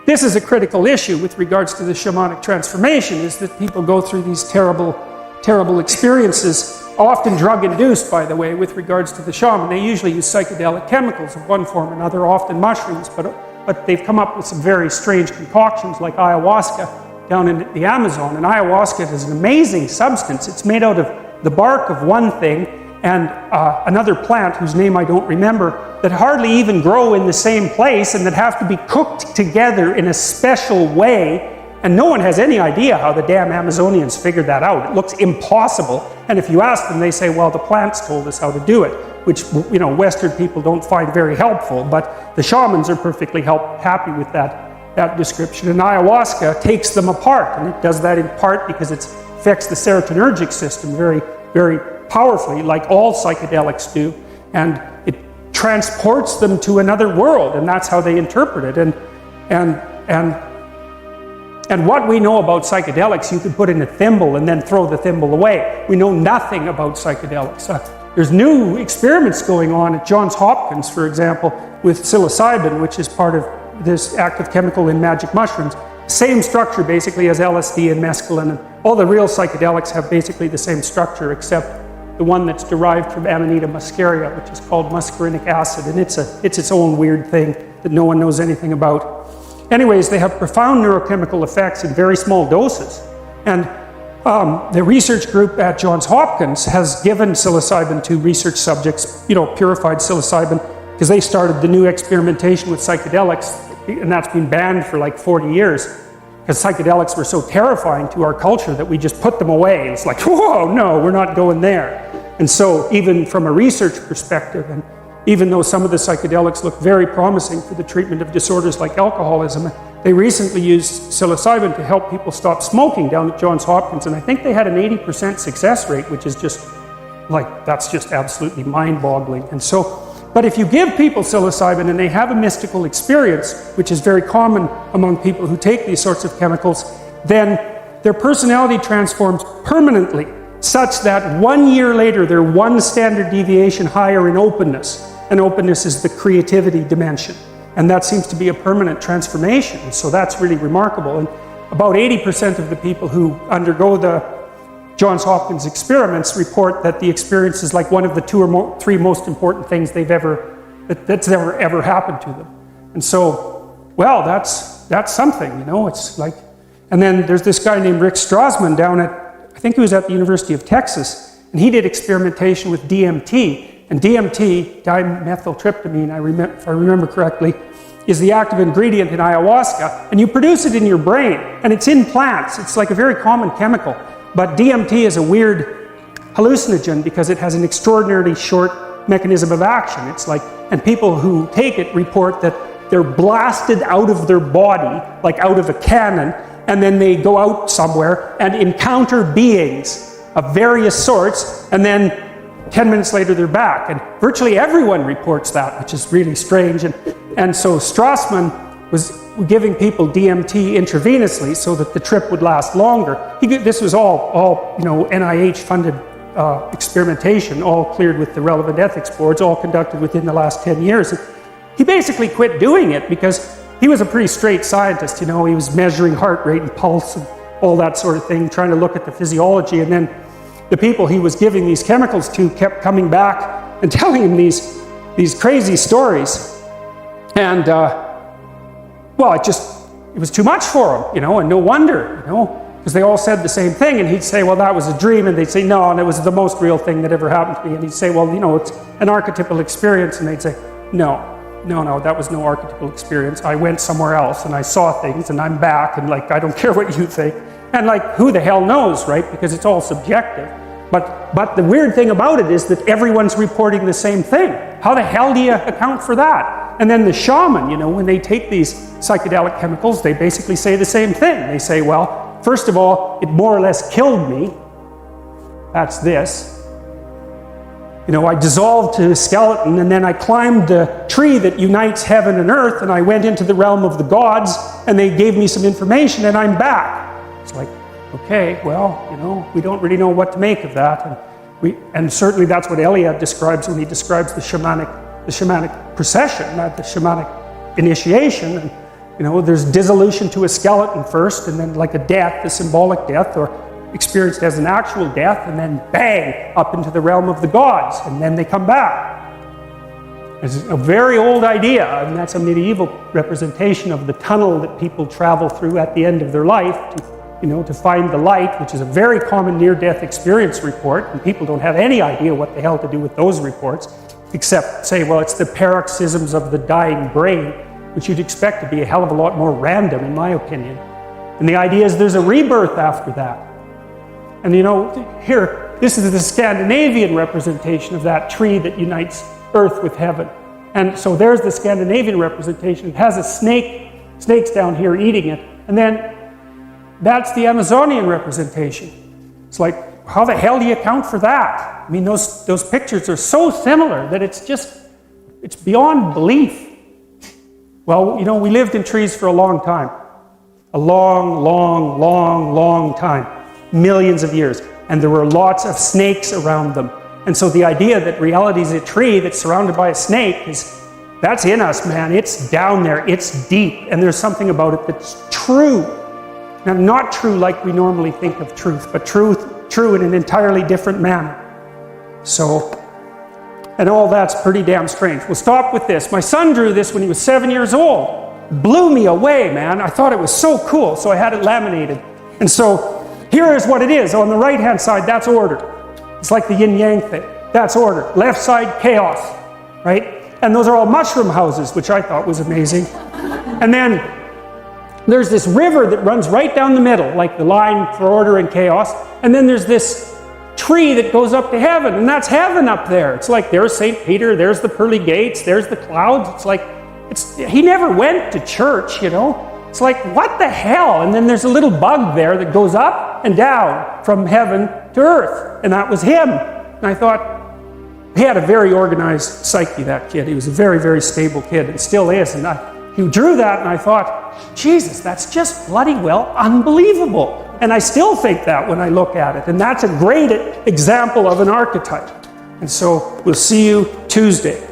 this is a critical issue with regards to the shamanic transformation, is that people go through these terrible experiences, often drug-induced, by the way, with regards to the shaman. They usually use psychedelic chemicals of one form or another, often mushrooms, but they've come up with some very strange concoctions like ayahuasca down in the Amazon. And ayahuasca is an amazing substance. It's made out of the bark of one thing and another plant whose name I don't remember, that hardly even grow in the same place and that have to be cooked together in a special way. And no one has any idea how the damn Amazonians figured that out. It looks impossible. And if you ask them, they say, well, the plants told us how to do it, which, you know, Western people don't find very helpful. But the shamans are perfectly happy with that description. And ayahuasca takes them apart. And it does that in part because it affects the serotonergic system very, very powerfully, like all psychedelics do. And it transports them to another world. And that's how they interpret it. And what we know about psychedelics, you could put in a thimble and then throw the thimble away. We know nothing about psychedelics. There's new experiments going on at Johns Hopkins, for example, with psilocybin, which is part of this active chemical in magic mushrooms. Same structure, basically, as LSD and mescaline. And all the real psychedelics have basically the same structure, except the one that's derived from Amanita muscaria, which is called muscarinic acid. And it's its own weird thing that no one knows anything about. Anyways, they have profound neurochemical effects in very small doses. And the research group at Johns Hopkins has given psilocybin to research subjects, you know, purified psilocybin, because they started the new experimentation with psychedelics, and that's been banned for like 40 years, because psychedelics were so terrifying to our culture that we just put them away. It's like, whoa, no, we're not going there. And so even from a research perspective, and even though some of the psychedelics look very promising for the treatment of disorders like alcoholism, they recently used psilocybin to help people stop smoking down at Johns Hopkins, and I think they had an 80% success rate, which is just like, that's just absolutely mind-boggling. And so, but if you give people psilocybin and they have a mystical experience, which is very common among people who take these sorts of chemicals, then their personality transforms permanently, such that 1 year later they're one standard deviation higher in openness. And openness is the creativity dimension. And that seems to be a permanent transformation. So that's really remarkable. And about 80% of the people who undergo the Johns Hopkins experiments report that the experience is like one of the three most important things that's ever happened to them. And so, well, that's something, you know, it's like, and then there's this guy named Rick Strassman down at, I think he was at the University of Texas, and he did experimentation with DMT. And DMT, dimethyltryptamine, if I remember correctly, is the active ingredient in ayahuasca, and you produce it in your brain, and it's in plants. It's like a very common chemical. But DMT is a weird hallucinogen because it has an extraordinarily short mechanism of action. It's like, and people who take it report that they're blasted out of their body, like out of a cannon, and then they go out somewhere and encounter beings of various sorts, and then 10 minutes later they're back. And virtually everyone reports that, which is really strange. And so Strassman was giving people DMT intravenously so that the trip would last longer. This was all you know, NIH-funded experimentation, all cleared with the relevant ethics boards, all conducted within the last 10 years. And he basically quit doing it because he was a pretty straight scientist, you know. He was measuring heart rate and pulse and all that sort of thing, trying to look at the physiology. And then the people he was giving these chemicals to kept coming back and telling him these crazy stories. And, well, it was too much for him, you know, and no wonder, you know, because they all said the same thing. And he'd say, well, that was a dream. And they'd say, no, and it was the most real thing that ever happened to me. And he'd say, well, you know, it's an archetypal experience. And they'd say, no, that was no archetypal experience. I went somewhere else and I saw things and I'm back, and like, I don't care what you think. And like, who the hell knows, right? Because it's all subjective. But the weird thing about it is that everyone's reporting the same thing. How the hell do you account for that? And then the shaman, you know, when they take these psychedelic chemicals, they basically say the same thing. They say, well, first of all, it more or less killed me. That's this. You know, I dissolved to a skeleton, and then I climbed the tree that unites heaven and earth, and I went into the realm of the gods, and they gave me some information, and I'm back. It's like, okay, well, you know, we don't really know what to make of that. And certainly that's what Eliade describes when he describes the shamanic procession, not the shamanic initiation. You know, there's dissolution to a skeleton first, and then like a death, a symbolic death, or experienced as an actual death, and then bang, up into the realm of the gods, and then they come back. It's a very old idea, and that's a medieval representation of the tunnel that people travel through at the end of their life to find the light, which is a very common near-death experience report, and people don't have any idea what the hell to do with those reports, except say, well, it's the paroxysms of the dying brain, which you'd expect to be a hell of a lot more random, in my opinion. And the idea is there's a rebirth after that. And here, this is the Scandinavian representation of that tree that unites earth with heaven. And so there's the Scandinavian representation. It has a snakes down here eating it. And then that's the Amazonian representation. It's like, how the hell do you account for that? I mean, those pictures are so similar that it's beyond belief. Well, we lived in trees for a long time. A long, long, long, long time. Millions of years. And there were lots of snakes around them. And so the idea that reality is a tree that's surrounded by a snake that's in us, man. It's down there. It's deep. And there's something about it that's true. Now, not true like we normally think of truth, but true in an entirely different manner. So, and all that's pretty damn strange. We'll stop with this. My son drew this when he was 7 years old. It blew me away, man. I thought it was so cool, so I had it laminated. And so, here is what it is. On the right-hand side, that's order. It's like the yin-yang thing. That's order. Left side, chaos, right? And those are all mushroom houses, which I thought was amazing. And then there's this river that runs right down the middle, like the line for order and chaos. And then there's this tree that goes up to heaven, and that's heaven up there. It's like there's St. Peter, there's the pearly gates, there's the clouds. It's like, he never went to church, It's like, what the hell? And then there's a little bug there that goes up and down from heaven to earth. And that was him. And I thought, he had a very organized psyche, that kid. He was a very, very stable kid, and still is. And he drew that, and I thought, Jesus, that's just bloody well unbelievable. And I still think that when I look at it. And that's a great example of an archetype. And so we'll see you Tuesday.